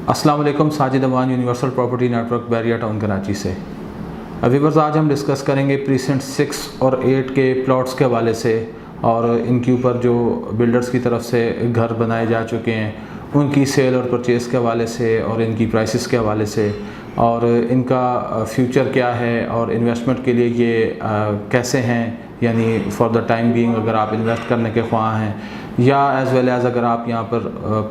अस्सलाम वालेकुम, Sajid Aman, universal property network, Bahria town Karachi से। व्यूअर्स, आज हम डिस्कस करेंगे प्रीसेंट 6 और 8 के प्लॉट्स के हवाले से और इनके ऊपर जो बिल्डर्स की तरफ से घर बनाए जा चुके हैं उनकी सेल और परचेज़ के हवाले से और इनकी प्राइसेस के हवाले से और इनका फ्यूचर क्या है और इन्वेस्टमेंट के लिए ये कैसे हैं, यानी फॉर द टाइम बीइंग अगर आप इन्वेस्ट करने के ख्वाह हैं या एज़ वेल एज़ अगर आप यहाँ पर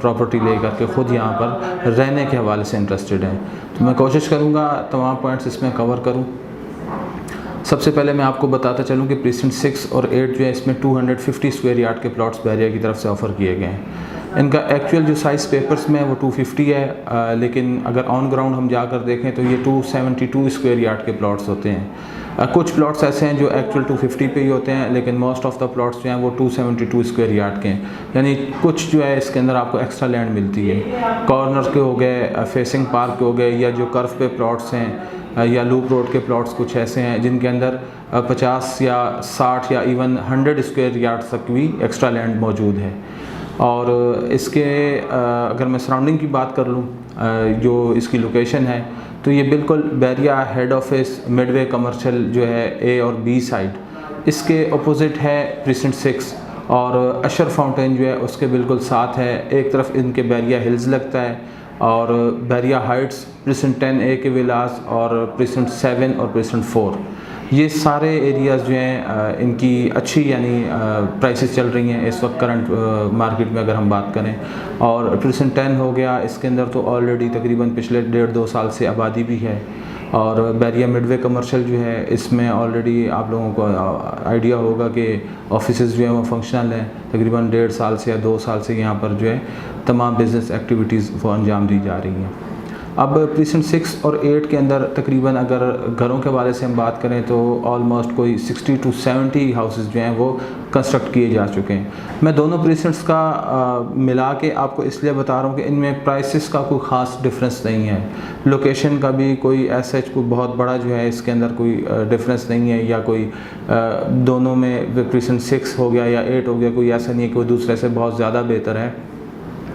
प्रॉपर्टी ले करके ख़ुद यहाँ पर रहने के हवाले से इंटरेस्टेड हैं। तो मैं कोशिश करूँगा तमाम पॉइंट्स इसमें कवर करूँ। सबसे पहले मैं आपको बताता चलूँ कि प्रीसेंट 6 और 8 जो है इसमें 250 स्क्वायर यार्ड के प्लॉट्स बैरिया की तरफ से ऑफ़र किए गए हैं। इनका एक्चुअल जो साइज़ पेपर्स में है वो 250 है, लेकिन अगर ऑन ग्राउंड हम जाकर देखें तो ये 272 स्क्वायर यार्ड के प्लॉट्स होते हैं। कुछ प्लॉट्स ऐसे हैं जो एक्चुअल 250 पे ही होते हैं, लेकिन मोस्ट ऑफ द प्लॉट्स जो हैं वो 272 स्क्वायर यार्ड के हैं। यानी कुछ जो है इसके अंदर आपको एक्स्ट्रा लैंड मिलती है। कॉर्नर के हो गए, फेसिंग पार्क के हो गए, या जो कर्व पे प्लॉट्स हैं या लूप रोड के प्लॉट्स कुछ ऐसे हैं जिनके अंदर 50 या 60 या इवन 100 स्क्वायर यार्ड तक भी एक्स्ट्रा लैंड मौजूद है। और इसके अगर मैं सराउंडिंग की बात कर लूँ, जो इसकी लोकेशन है, तो ये बिल्कुल Bairia head office midway commercial जो है ए और बी साइड, इसके अपोजिट है प्रीसेंट 6 और अशर फाउंटेन जो है उसके बिल्कुल साथ है। एक तरफ इनके बैरिया हिल्स लगता है और बैरिया हाइट्स, प्रीसेंट 10 ए के विलास और प्रीसेंट 7 और प्रीसेंट 4, ये सारे एरियाज़ जो हैं इनकी अच्छी यानी प्राइसेस चल रही हैं इस वक्त करंट मार्केट में अगर हम बात करें। और प्रीसेंट 10 हो गया, इसके अंदर तो ऑलरेडी तकरीबन पिछले 1.5-2 साल से आबादी भी है। और बैरिया मिडवे कमर्शियल जो है इसमें ऑलरेडी आप लोगों को आइडिया होगा कि ऑफिसेज़ जो हैं वो फंक्शनल हैं। तकरीबन 1.5 साल से या 2 साल से यहाँ पर जो है तमाम बिज़नेस एक्टिविटीज़ वो अंजाम दी जा रही हैं। अब प्रीसेंट 6 और 8 के अंदर तकरीबन अगर घरों के हवाले से हम बात करें तो ऑलमोस्ट कोई 60 to 70 हाउसेस जो हैं वो कंस्ट्रक्ट किए जा चुके हैं। मैं दोनों प्रीसेंट्स का मिला के आपको इसलिए बता रहा हूँ कि इनमें प्राइसेस का कोई ख़ास डिफरेंस नहीं है। लोकेशन का भी कोई ऐसा कोई बहुत बड़ा जो है इसके अंदर कोई डिफरेंस नहीं है, या कोई दोनों में प्रीसेंट 6 हो गया या 8 हो गया, कोई ऐसा नहीं है कि कोई दूसरे से बहुत ज़्यादा बेहतर है।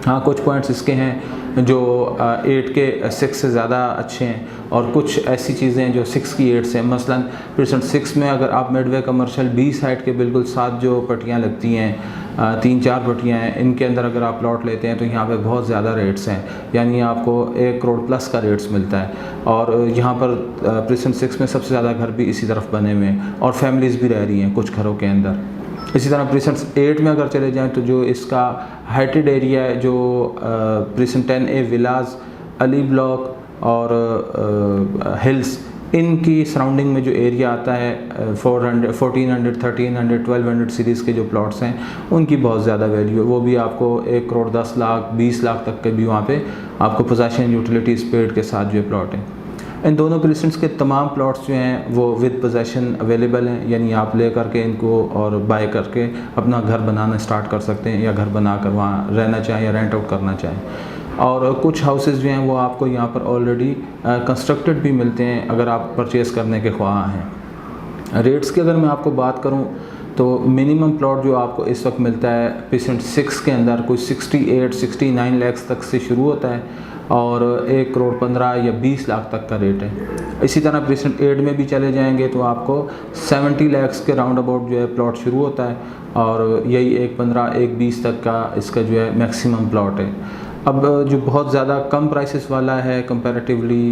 हाँ, कुछ पॉइंट्स इसके हैं जो 8 के 6 से ज़्यादा अच्छे हैं और कुछ ऐसी चीज़ें हैं जो 6 की 8 से हैं। मसलन प्रीसेंट 6 में अगर आप मिडवे कमर्शियल बी साइड के बिल्कुल साथ जो पट्टियाँ लगती हैं, 3-4 पट्टियाँ हैं, इनके अंदर अगर आप प्लॉट लेते हैं तो यहाँ पे बहुत ज़्यादा रेट्स हैं, यानी आपको 1 करोड़ प्लस का रेट्स मिलता है। और यहाँ पर प्रीसेंट 6 में सबसे ज़्यादा घर भी इसी तरफ बने हुए हैं और फैमिलीज़ भी रह रही हैं कुछ घरों के अंदर। इसी तरह प्रीसेंट 8 में अगर चले जाएं तो जो इसका हाइटेड एरिया है, जो प्रीसेंट 10 ए विलास, अली ब्लॉक और हिल्स, इनकी सराउंडिंग में जो एरिया आता है 1400, 1300, 1200 सीरीज़ के जो प्लॉट्स हैं उनकी बहुत ज़्यादा वैल्यू है। वो भी आपको 1 करोड़ 10 लाख 20 लाख तक के भी वहाँ पे आपको पोजेसन यूटिलिटीज़ पेड के साथ जो प्लॉट हैं। इन दोनों प्रीसेंट्स के तमाम प्लॉट्स जो हैं वो विद पोजेसन अवेलेबल हैं, यानी आप ले करके इनको और बाय करके अपना घर बनाना स्टार्ट कर सकते हैं या घर बनाकर वहाँ रहना चाहें या रेंट आउट करना चाहें। और कुछ हाउसेस जो हैं वो आपको यहाँ पर ऑलरेडी कंस्ट्रक्टेड भी मिलते हैं अगर आप परचेज़ करने के ख्वाह हैं। रेट्स की अगर मैं आपको बात करूँ तो मिनिमम प्लॉट जो आपको इस वक्त मिलता है प्रीसेंट 6 के अंदर कोई 68-69 लाख तक से शुरू होता है और 1 करोड़ 15 या 20 लाख तक का रेट है। इसी तरह प्रीसेंट 8 में भी चले जाएंगे तो आपको 70 लाख के राउंड अबाउट जो है प्लॉट शुरू होता है और यही 1.15-1.20 तक का इसका जो है मैक्सिमम प्लॉट है। अब जो बहुत ज़्यादा कम प्राइसेस वाला है कंपैरेटिवली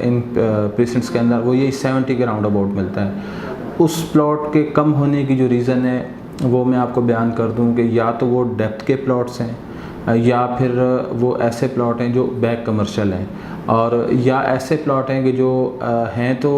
इन प्रीसेंट्स के अंदर, वो यही 70 के राउंड अबाउट मिलता है। उस प्लॉट के कम होने की जो रीज़न है वो मैं आपको बयान कर दूं कि या तो वो डेप्थ के प्लॉट्स हैं या फिर वो ऐसे प्लॉट हैं जो बैक कमर्शियल हैं, और या ऐसे प्लॉट हैं कि जो हैं तो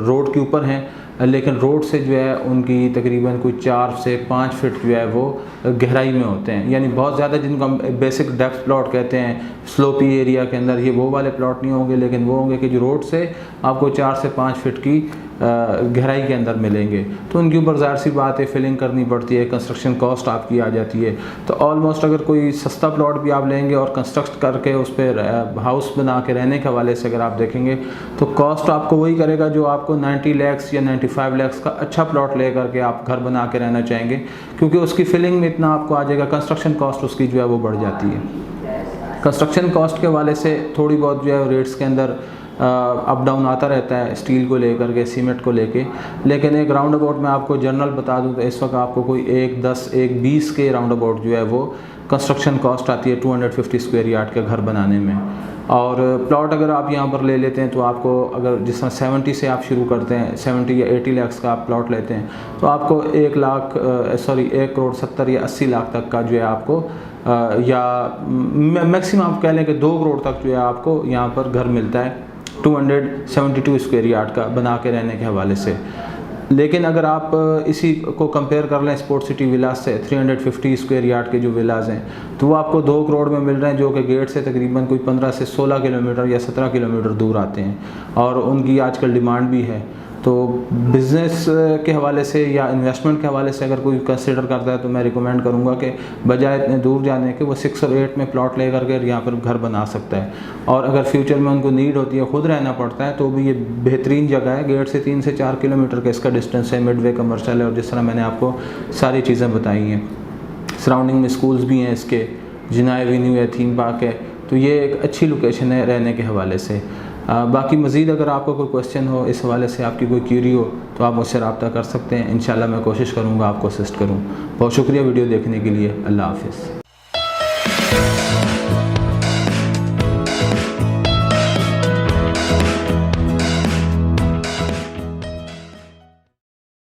रोड के ऊपर हैं लेकिन रोड से जो है उनकी तकरीबन कोई 4 से 5 फीट जो है वो गहराई में होते हैं। यानी बहुत ज़्यादा जिनको हम बेसिक डेप्थ प्लॉट कहते हैं स्लोपी एरिया के अंदर, ये वो वाले प्लॉट नहीं होंगे, लेकिन वो होंगे कि जो रोड से आपको 4 से 5 फीट की गहराई के अंदर मिलेंगे। तो उनके ऊपर ज़ाहिर सी बात है फिलिंग करनी पड़ती है, कंस्ट्रक्शन कॉस्ट आपकी आ जाती है। तो ऑलमोस्ट अगर कोई सस्ता प्लॉट भी आप लेंगे और कंस्ट्रक्ट करके उस पर हाउस बना के रहने के हवाले से अगर आप देखेंगे तो कॉस्ट आपको वही करेगा जो आपको 90 लाख या 95 लाख का अच्छा प्लॉट ले करके आप घर बना के रहना चाहेंगे, क्योंकि उसकी फिलिंग में इतना आपको आ जाएगा, कंस्ट्रक्शन कॉस्ट उसकी जो है वो बढ़ जाती है। कंस्ट्रक्शन कॉस्ट के हवाले से थोड़ी बहुत जो है रेट्स के अंदर अप डाउन आता रहता है, स्टील को लेकर के, सीमेंट को लेके, लेकिन एक राउंड अबाउट मैं आपको जनरल बता दूं तो इस वक्त आपको कोई 1-10-1-20 के राउंड अबाउट जो है वो कंस्ट्रक्शन कॉस्ट आती है 250 स्क्वायर यार्ड का घर बनाने में। और प्लॉट अगर आप यहाँ पर ले लेते हैं तो आपको, अगर जिस तरह 70 से आप शुरू करते हैं, 70 या 80 लाख का आप प्लॉट लेते हैं तो आपको 1 करोड़ 70 या 80 लाख तक का जो है आपको या मैक्सिमम आप कह लें कि 2 करोड़ तक जो है आपको यहाँ पर घर मिलता है 272 स्क्वायर यार्ड का बना के रहने के हवाले से। लेकिन अगर आप इसी को कंपेयर कर लें स्पोर्ट सिटी विलास से, 350 स्क्वायर यार्ड के जो विलास हैं तो वो आपको 2 करोड़ में मिल रहे हैं, जो कि गेट से तकरीबन कोई 15 से 16 किलोमीटर या 17 किलोमीटर दूर आते हैं, और उनकी आजकल डिमांड भी है। तो बिज़नेस के हवाले से या इन्वेस्टमेंट के हवाले से अगर कोई कंसिडर करता है तो मैं रिकमेंड करूँगा कि बजाय इतने दूर जाने के वो 6 और 8 में प्लॉट ले करके यहाँ पर घर बना सकता है। और अगर फ्यूचर में उनको नीड होती है, खुद रहना पड़ता है, तो भी ये बेहतरीन जगह है। गेट से 3 से 4 किलोमीटर का इसका डिस्टेंस है, मिडवे कमर्शियल है, और जिस तरह मैंने आपको सारी चीज़ें बताई हैं, सराउंडिंग में स्कूल्स भी हैं इसके, जिना एवेन्यू है, थीम पार्क है, तो ये एक अच्छी लोकेशन है रहने के हवाले से। बाकी मज़ीद अगर आपको कोई क्वेश्चन हो, इस हवाले से आपकी कोई क्यूरी हो तो आप मुझसे रब्ता कर सकते हैं। इंशाल्लाह मैं कोशिश करूँगा आपको असिस्ट करूँ। बहुत शुक्रिया वीडियो देखने के लिए। अल्लाह हाफ़िज़।